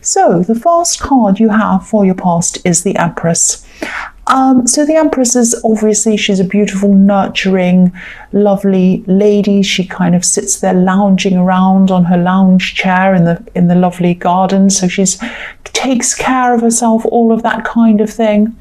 So the first card you have for your past is the Empress. So the Empress is obviously, she's a beautiful, nurturing, lovely lady. She kind of sits there lounging around on her lounge chair in the lovely garden. So she's takes care of herself, all of that kind of thing.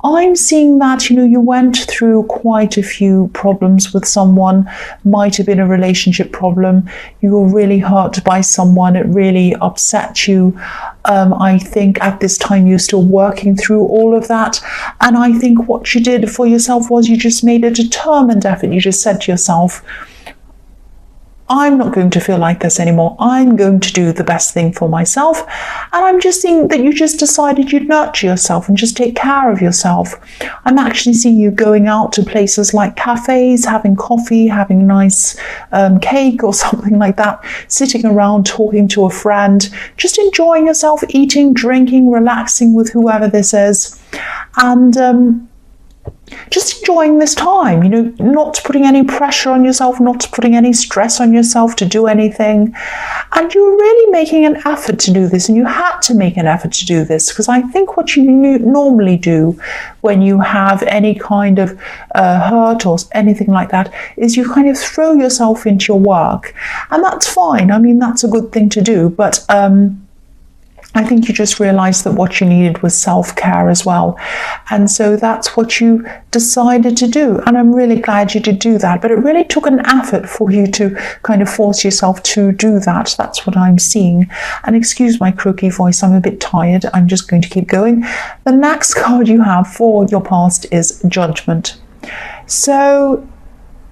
I'm seeing that, you went through quite a few problems with someone. Might have been a relationship problem. You were really hurt by someone. It really upset you. I think at this time you're still working through all of that. And I think what you did for yourself was you just made a determined effort. You just said to yourself, I'm not going to feel like this anymore. I'm going to do the best thing for myself. And I'm just seeing that you just decided you'd nurture yourself and just take care of yourself. I'm actually seeing you going out to places like cafes, having coffee, having a nice cake or something like that, sitting around talking to a friend, just enjoying yourself, eating, drinking, relaxing with whoever this is. And just enjoying this time, not putting any pressure on yourself, not putting any stress on yourself to do anything. And you were really making an effort to do this, and you had to make an effort to do this, because I think what you normally do when you have any kind of hurt or anything like that is you kind of throw yourself into your work. And that's fine. I mean, that's a good thing to do. But I think you just realized that what you needed was self-care as well. And so that's what you decided to do. And I'm really glad you did do that. But it really took an effort for you to kind of force yourself to do that. That's what I'm seeing. And excuse my croaky voice, I'm a bit tired. I'm just going to keep going. The next card you have for your past is Judgment. So,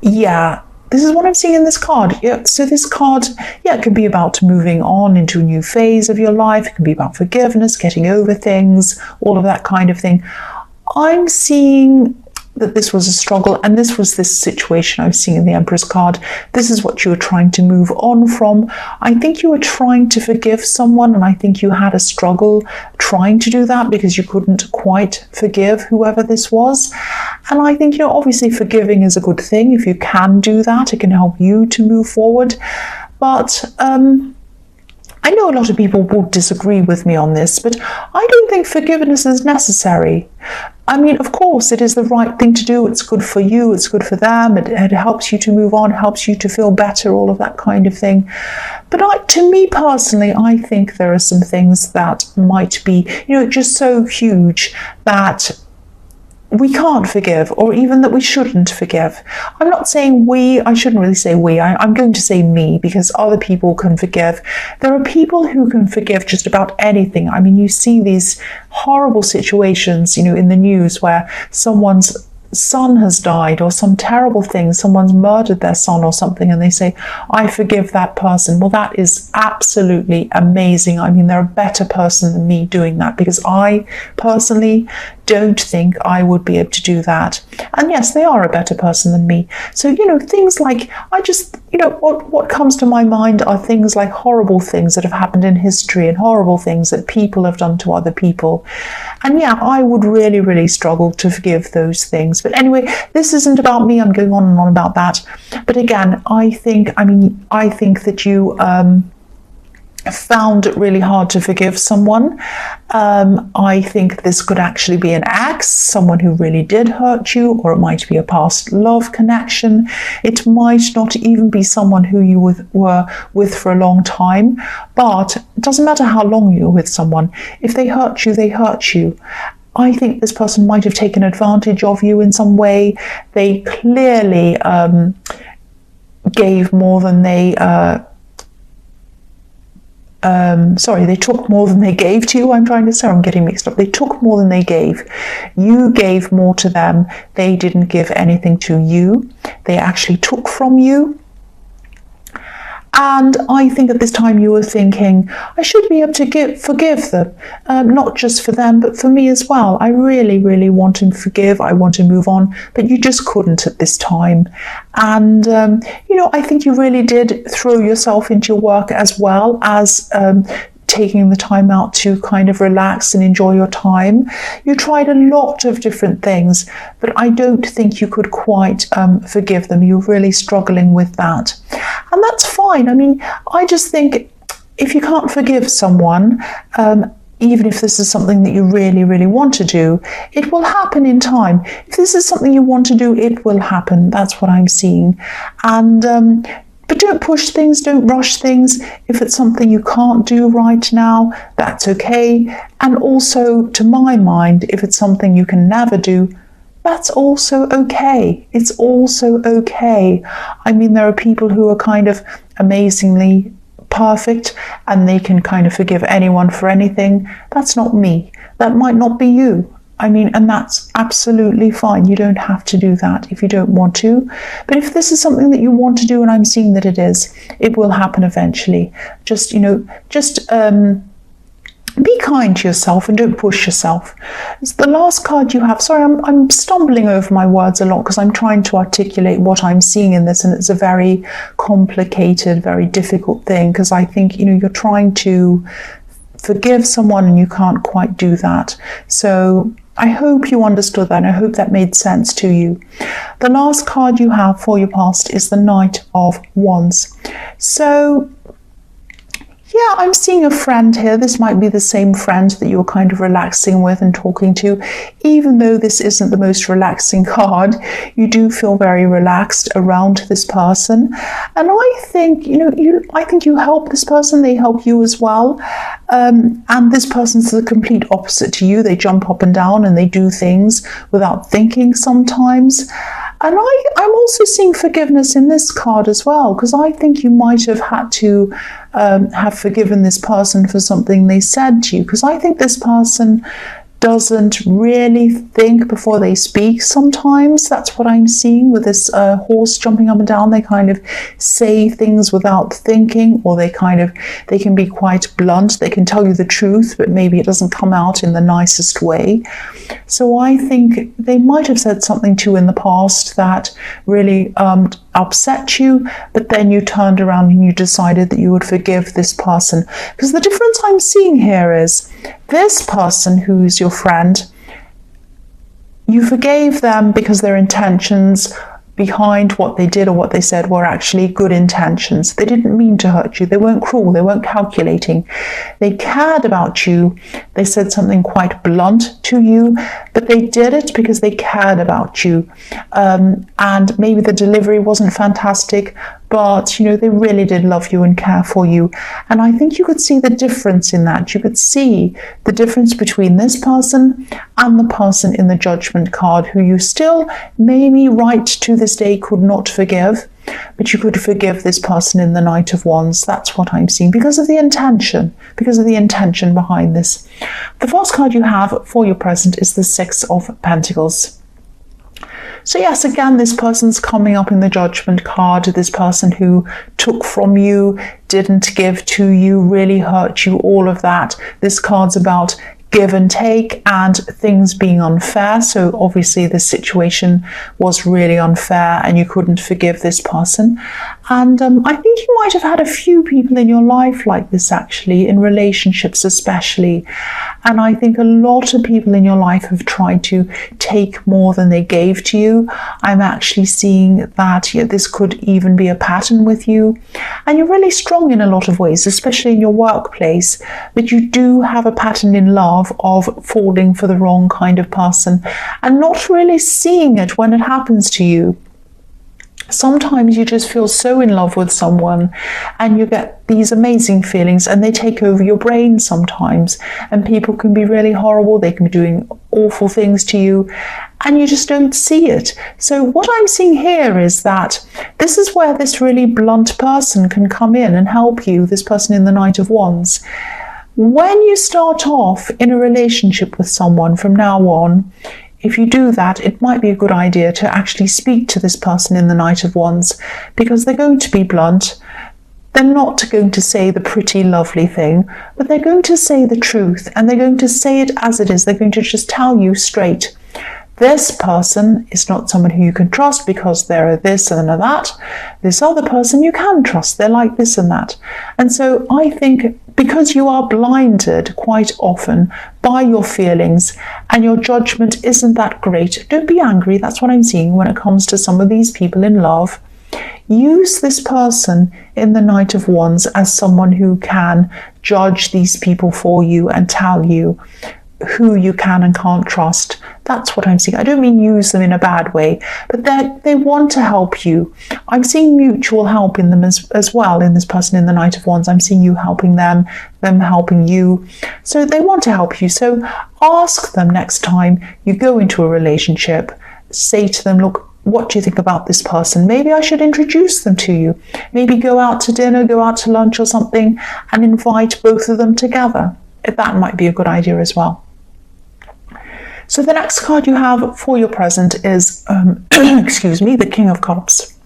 yeah. This is what I'm seeing in this card. Yeah, so this card, it can be about moving on into a new phase of your life. It can be about forgiveness, getting over things, all of that kind of thing. I'm seeing that this was a struggle, and this was this situation I was seeing in the Empress card. This is what you were trying to move on from. I think you were trying to forgive someone, and I think you had a struggle trying to do that because you couldn't quite forgive whoever this was. And I think, obviously forgiving is a good thing. If you can do that, it can help you to move forward. But I know a lot of people will disagree with me on this, but I don't think forgiveness is necessary. I mean, of course, it is the right thing to do. It's good for you. It's good for them. It helps you to move on, helps you to feel better, all of that kind of thing. But to me personally, I think there are some things that might be, just so huge that we can't forgive, or even that we shouldn't forgive. I'm not saying I shouldn't really say we, I'm going to say me, because other people can forgive. There are people who can forgive just about anything. I mean, you see these horrible situations, in the news where someone's son has died or some terrible thing, someone's murdered their son or something, and they say, I forgive that person. Well, that is absolutely amazing. I mean, they're a better person than me doing that, because I personally don't think I would be able to do that. And yes, they are a better person than me. So, things like, what comes to my mind are things like horrible things that have happened in history and horrible things that people have done to other people. And I would really, really struggle to forgive those things. But anyway, this isn't about me. I'm going on and on about that. But again, I think that you found it really hard to forgive someone. I think this could actually be an ex, someone who really did hurt you, or it might be a past love connection. It might not even be someone who you were with for a long time, but it doesn't matter how long you're with someone. If they hurt you, they hurt you. I think this person might have taken advantage of you in some way. They clearly gave more than they they took more than they gave to you. I'm getting mixed up. They took more than they gave. You gave more to them. They didn't give anything to you. They actually took from you. And I think at this time you were thinking, I should be able to forgive them, not just for them, but for me as well. I really, really want to forgive. I want to move on, but you just couldn't at this time. And, I think you really did throw yourself into your work as well as taking the time out to kind of relax and enjoy your time. You tried a lot of different things, but I don't think you could quite forgive them. You're really struggling with that. And that's fine. I mean, I just think if you can't forgive someone, even if this is something that you really, really want to do, it will happen in time. If this is something you want to do, it will happen. That's what I'm seeing. And but don't push things, don't rush things. If it's something you can't do right now, that's okay. And also, to my mind, if it's something you can never do, that's also okay. It's also okay. I mean, there are people who are kind of amazingly perfect and they can kind of forgive anyone for anything. That's not me. That might not be you. I mean, and that's absolutely fine. You don't have to do that if you don't want to. But if this is something that you want to do, and I'm seeing that it is, it will happen eventually. Just, be kind to yourself and don't push yourself. It's the last card you have. Sorry, I'm stumbling over my words a lot because I'm trying to articulate what I'm seeing in this, and it's a very complicated, very difficult thing, because I think, you're trying to forgive someone and you can't quite do that. So I hope you understood that, and I hope that made sense to you. The last card you have for your past is the Knight of Wands. So yeah, I'm seeing a friend here. This might be the same friend that you're kind of relaxing with and talking to. Even though this isn't the most relaxing card, you do feel very relaxed around this person. And I think, I think you help this person, they help you as well. And this person's the complete opposite to you. They jump up and down and they do things without thinking sometimes. And I'm also seeing forgiveness in this card as well, because I think you might have had to have forgiven this person for something they said to you, because I think this person doesn't really think before they speak sometimes. That's what I'm seeing with this horse jumping up and down. They kind of say things without thinking, or they can be quite blunt. They can tell you the truth, but maybe it doesn't come out in the nicest way. So I think they might have said something to you in the past that really upset you, but then you turned around and you decided that you would forgive this person. Because the difference I'm seeing here is this person who's your friend, you forgave them because their intentions behind what they did or what they said were actually good intentions. They didn't mean to hurt you. They weren't cruel. They weren't calculating. They cared about you. They said something quite blunt to you, but they did it because they cared about you. And maybe the delivery wasn't fantastic, but they really did love you and care for you. And I think you could see the difference in that. You could see the difference between this person and the person in the Judgment card, who you still maybe right to this day could not forgive, but you could forgive this person in the Knight of Wands. That's what I'm seeing, because of the intention behind this. The first card you have for your present is the Six of Pentacles. So yes, again, this person's coming up in the Judgment card. This person who took from you, didn't give to you, really hurt you, all of that. This card's about give and take and things being unfair. So obviously this situation was really unfair and you couldn't forgive this person. And I think you might have had a few people in your life like this, actually, in relationships especially. And I think a lot of people in your life have tried to take more than they gave to you. I'm actually seeing that this could even be a pattern with you. And you're really strong in a lot of ways, especially in your workplace. But you do have a pattern in love of falling for the wrong kind of person and not really seeing it when it happens to you. Sometimes you just feel so in love with someone and you get these amazing feelings and they take over your brain sometimes, and people can be really horrible. They can be doing awful things to you and you just don't see it. So what I'm seeing here is that this is where this really blunt person can come in and help you, this person in the Knight of Wands. When you start off in a relationship with someone from now on, if you do that, it might be a good idea to actually speak to this person in the Knight of Wands, because they're going to be blunt. They're not going to say the pretty, lovely thing, but they're going to say the truth, and they're going to say it as it is. They're going to just tell you straight. This person is not someone who you can trust because they're this and that. This other person you can trust. They're like this and that. And so I think because you are blinded quite often by your feelings and your judgment isn't that great, don't be angry. That's what I'm seeing when it comes to some of these people in love. Use this person in the Knight of Wands as someone who can judge these people for you and tell you who you can and can't trust. That's what I'm seeing. I don't mean use them in a bad way, but they want to help you. I'm seeing mutual help in them as well, in this person in the Knight of Wands. I'm seeing you helping them helping you. So they want to help you. So ask them next time you go into a relationship. Say to them, look, what do you think about this person? Maybe I should introduce them to you. Maybe go out to dinner, go out to lunch or something, and invite both of them together. That might be a good idea as well. So the next card you have for your present is, excuse me, the King of Cups.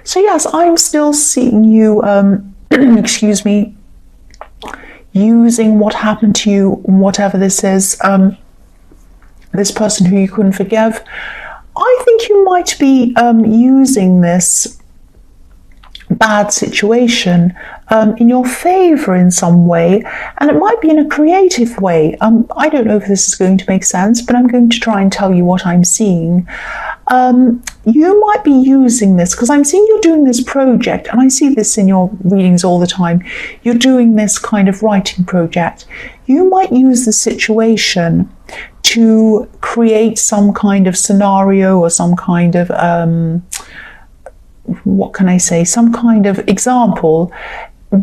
So yes, I'm still seeing you, excuse me, using what happened to you, whatever this is, this person who you couldn't forgive. I think you might be using this bad situation in your favor in some way, and it might be in a creative way. I don't know if this is going to make sense, but I'm going to try and tell you what I'm seeing. You might be using this because I'm seeing you're doing this project, and I see this in your readings all the time. You're doing this kind of writing project. You might use the situation to create some kind of scenario or some kind of what can I say, some kind of example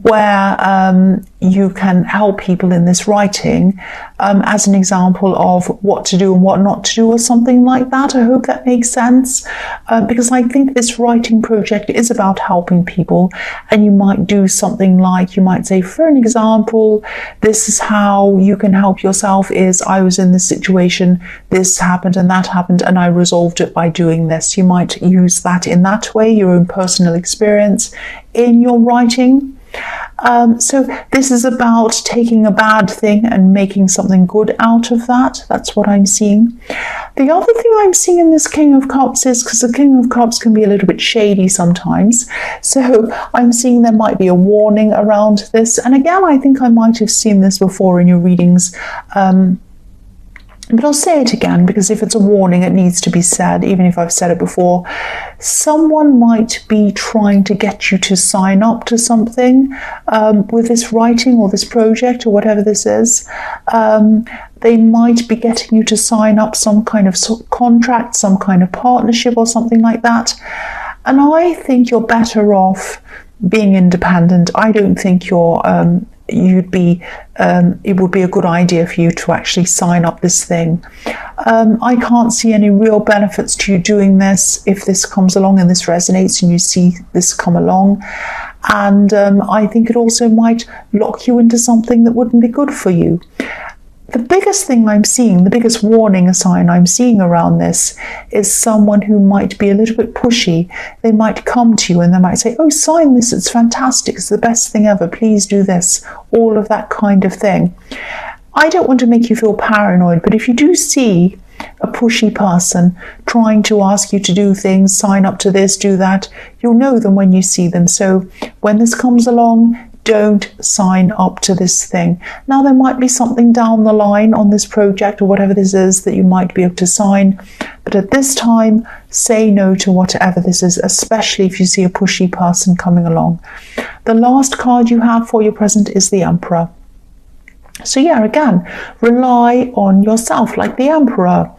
where you can help people in this writing as an example of what to do and what not to do or something like that. I hope that makes sense, because I think this writing project is about helping people, and you might do something like, you might say, for an example, this is how you can help yourself is, I was in this situation, this happened and that happened, and I resolved it by doing this. You might use that in that way, your own personal experience in your writing. So this is about taking a bad thing and making something good out of that. That's what I'm seeing. The other thing I'm seeing in this King of Cups is, because the King of Cups can be a little bit shady sometimes, so I'm seeing there might be a warning around this. And again, I think I might have seen this before in your readings, but I'll say it again, because if it's a warning, it needs to be said, even if I've said it before. Someone might be trying to get you to sign up to something with this writing or this project or whatever this is. They might be getting you to sign up some kind of contract, some kind of partnership or something like that. And I think you're better off being independent. I don't think you're it would be a good idea for you to actually sign up this thing. I can't see any real benefits to you doing this if this comes along and this resonates and you see this come along. And I think it also might lock you into something that wouldn't be good for you. The biggest thing I'm seeing, the biggest warning sign I'm seeing around this is someone who might be a little bit pushy. They might come to you and they might say, oh, sign this, it's fantastic, it's the best thing ever, please do this, all of that kind of thing. I don't want to make you feel paranoid, but if you do see a pushy person trying to ask you to do things, sign up to this, do that, you'll know them when you see them. So when this comes along, don't sign up to this thing. Now, there might be something down the line on this project or whatever this is that you might be able to sign, but at this time, say no to whatever this is, especially if you see a pushy person coming along. The last card you have for your present is the Emperor. So yeah, again, rely on yourself like the Emperor.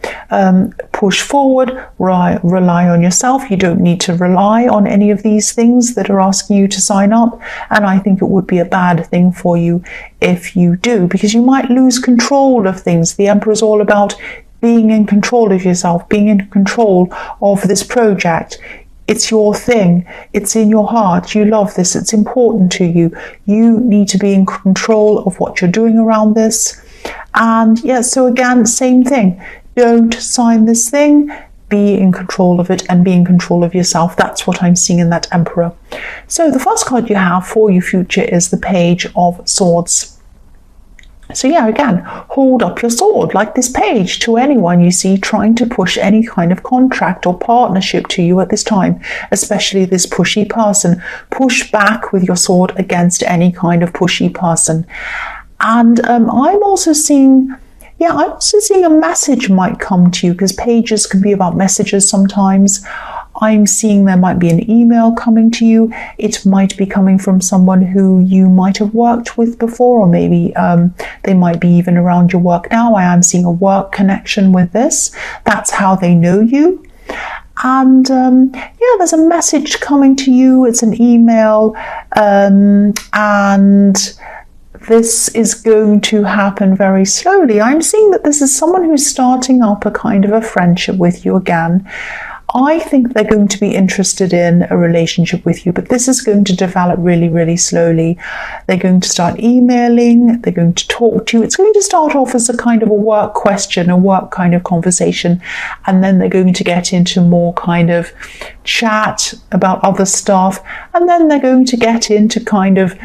Push forward, rely on yourself. You don't need to rely on any of these things that are asking you to sign up. And I think it would be a bad thing for you if you do, because you might lose control of things. The Emperor is all about being in control of yourself, being in control of this project. It's your thing. It's in your heart. You love this. It's important to you. You need to be in control of what you're doing around this. And yeah, so again, same thing. Don't sign this thing. Be in control of it and be in control of yourself. That's what I'm seeing in that Emperor. So the first card you have for your future is the Page of Swords. So yeah, again, hold up your sword like this page to anyone you see trying to push any kind of contract or partnership to you at this time, especially this pushy person. Push back with your sword against any kind of pushy person. And I'm also seeing a message might come to you, because pages can be about messages sometimes. I'm seeing there might be an email coming to you. It might be coming from someone who you might have worked with before, or maybe they might be even around your work now. I am seeing a work connection with this. That's how they know you. And yeah, there's a message coming to you. It's an email, and this is going to happen very slowly. I'm seeing that this is someone who's starting up a kind of a friendship with you again. I think they're going to be interested in a relationship with you, but this is going to develop really, really slowly. They're going to start emailing, they're going to talk to you. It's going to start off as a kind of a work question, a work kind of conversation, and then they're going to get into more kind of chat about other stuff, and then they're going to get into kind of,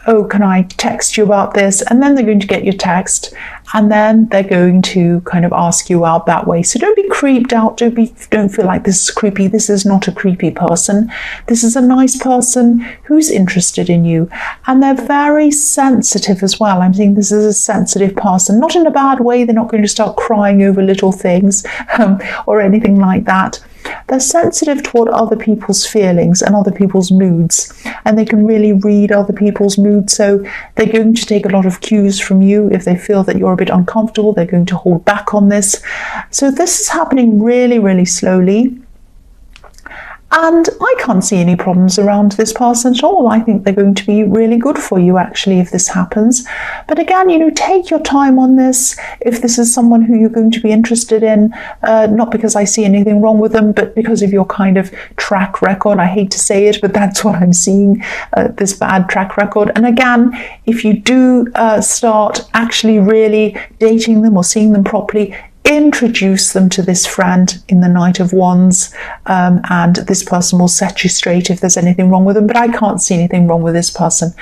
oh, can I text you about this? And then they're going to get your text, and then they're going to kind of ask you out that way. So don't be creeped out. Don't feel like this is creepy. This is not a creepy person. This is a nice person who's interested in you. And they're very sensitive as well. I'm seeing this is a sensitive person, not in a bad way. They're not going to start crying over little things or anything like that. They're sensitive toward other people's feelings and other people's moods, and they can really read other people's moods. So they're going to take a lot of cues from you. If they feel that you're a bit uncomfortable, they're going to hold back on this. So this is happening really, really slowly. And I can't see any problems around this person at all. I think they're going to be really good for you, actually, if this happens. But again, take your time on this. If this is someone who you're going to be interested in, not because I see anything wrong with them, but because of your kind of track record. I hate to say it, but that's what I'm seeing, this bad track record. And again, if you do start actually really dating them or seeing them properly, introduce them to this friend in the Knight of Wands, and this person will set you straight if there's anything wrong with them, but I can't see anything wrong with this person.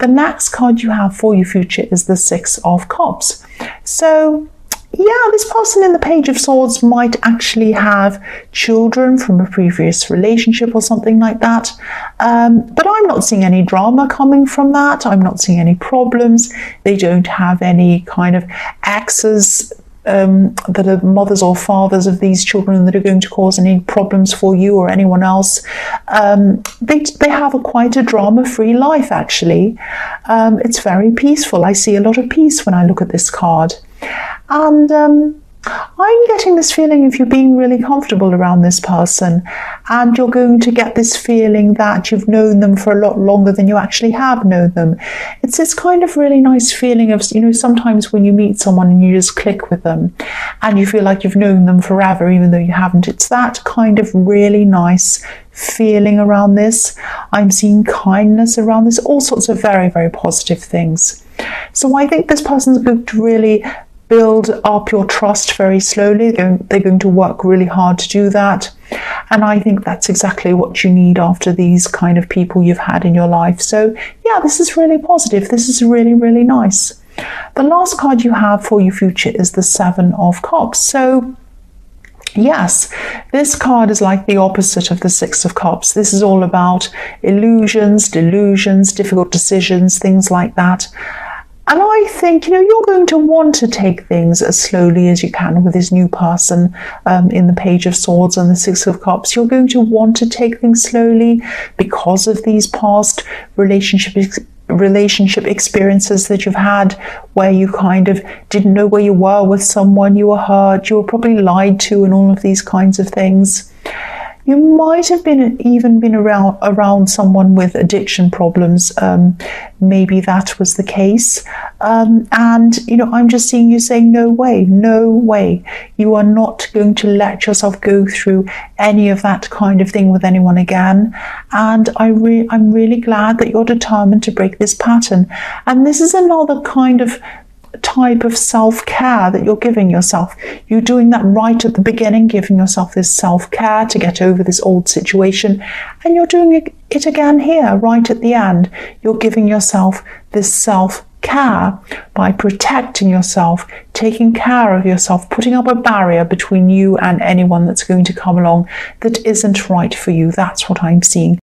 The next card you have for your future is the Six of Cups. So yeah, this person in the Page of Swords might actually have children from a previous relationship or something like that. But I'm not seeing any drama coming from that. I'm not seeing any problems. They don't have any kind of exes that are mothers or fathers of these children that are going to cause any problems for you or anyone else. They have quite a drama-free life, actually. It's very peaceful. I see a lot of peace when I look at this card. And I'm getting this feeling if you're being really comfortable around this person, and you're going to get this feeling that you've known them for a lot longer than you actually have known them. It's this kind of really nice feeling of, sometimes when you meet someone and you just click with them and you feel like you've known them forever, even though you haven't. It's that kind of really nice feeling around this. I'm seeing kindness around this, all sorts of very, very positive things. So I think this person's going to really build up your trust very slowly. They're going to work really hard to do that. And I think that's exactly what you need after these kind of people you've had in your life. So yeah, this is really positive. This is really, really nice. The last card you have for your future is the Seven of Cups. So yes, this card is like the opposite of the Six of Cups. This is all about illusions, delusions, difficult decisions, things like that. And I think, you're going to want to take things as slowly as you can with this new person in the Page of Swords and the Six of Cups. You're going to want to take things slowly because of these past relationship experiences that you've had, where you kind of didn't know where you were with someone, you were hurt, you were probably lied to, and all of these kinds of things. You might have even been around someone with addiction problems. Maybe that was the case. And, I'm just seeing you saying, no way, no way. You are not going to let yourself go through any of that kind of thing with anyone again. And I'm really glad that you're determined to break this pattern. And this is another kind of type of self-care that you're giving yourself. You're doing that right at the beginning, giving yourself this self-care to get over this old situation, and you're doing it again here right at the end. You're giving yourself this self-care by protecting yourself, taking care of yourself, putting up a barrier between you and anyone that's going to come along that isn't right for you. That's what I'm seeing.